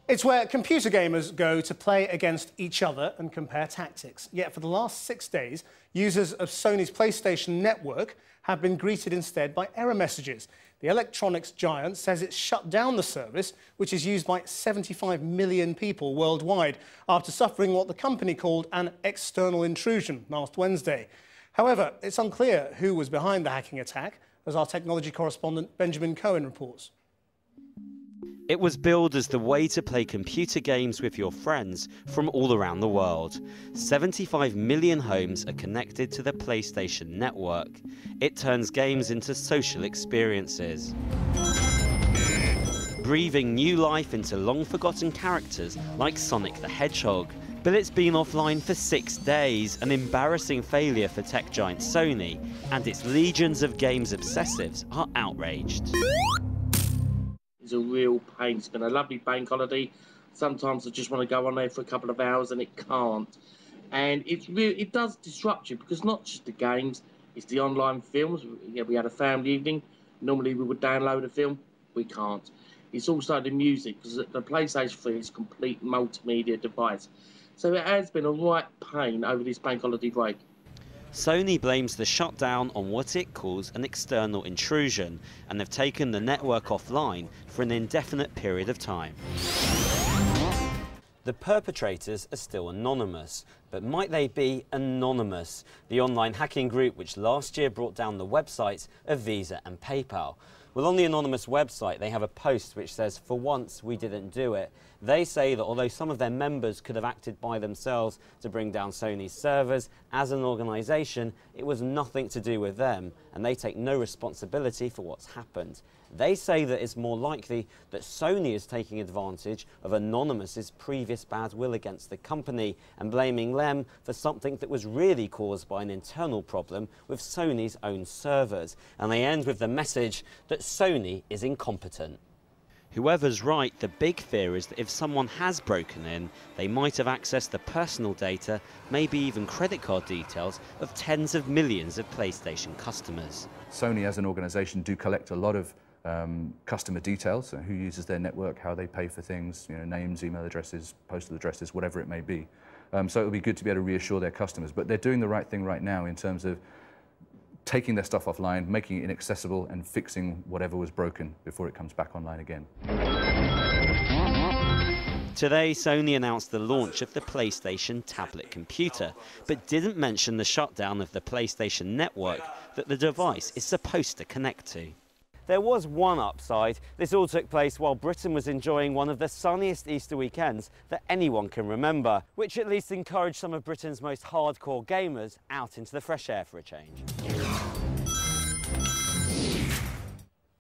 It's where computer gamers go to play against each other and compare tactics. Yet for the last 6 days, users of Sony's PlayStation Network have been greeted instead by error messages. The electronics giant says it's shut down the service, which is used by 75 million people worldwide, after suffering what the company called an external intrusion last Wednesday. However, it's unclear who was behind the hacking attack, as our technology correspondent Benjamin Cohen reports. It was billed as the way to play computer games with your friends from all around the world. 75 million homes are connected to the PlayStation Network. It turns games into social experiences, breathing new life into long-forgotten characters like Sonic the Hedgehog. But it's been offline for 6 days, an embarrassing failure for tech giant Sony, and its legions of games obsessives are outraged. It's a real pain. It's been a lovely bank holiday. Sometimes I just want to go on there for a couple of hours and it can't. And it does disrupt you, because not just the games, it's the online films. Yeah, we had a family evening. Normally we would download a film. We can't. It's also the music, because the PlayStation 3 is a complete multimedia device. So it has been a right pain over this bank holiday break. Sony blames the shutdown on what it calls an external intrusion, and have taken the network offline for an indefinite period of time. The perpetrators are still anonymous, but might they be anonymous? The online hacking group which last year brought down the websites of Visa and PayPal. Well, on the anonymous website, they have a post which says, "For once, we didn't do it." They say that although some of their members could have acted by themselves to bring down Sony's servers, as an organisation, it was nothing to do with them, and they take no responsibility for what's happened. They say that it's more likely that Sony is taking advantage of Anonymous's previous bad will against the company and blaming them for something that was really caused by an internal problem with Sony's own servers. And they end with the message that Sony is incompetent. Whoever's right, the big fear is that if someone has broken in, they might have accessed the personal data, maybe even credit card details, of tens of millions of PlayStation customers. Sony as an organisation do collect a lot of customer details, so who uses their network, how they pay for things, names, email addresses, postal addresses, whatever it may be. So it would be good to be able to reassure their customers. But they're doing the right thing right now in terms of taking their stuff offline, making it inaccessible, and fixing whatever was broken before it comes back online again. Today, Sony announced the launch of the PlayStation tablet computer, but didn't mention the shutdown of the PlayStation Network that the device is supposed to connect to. There was one upside. This all took place while Britain was enjoying one of the sunniest Easter weekends that anyone can remember, which at least encouraged some of Britain's most hardcore gamers out into the fresh air for a change.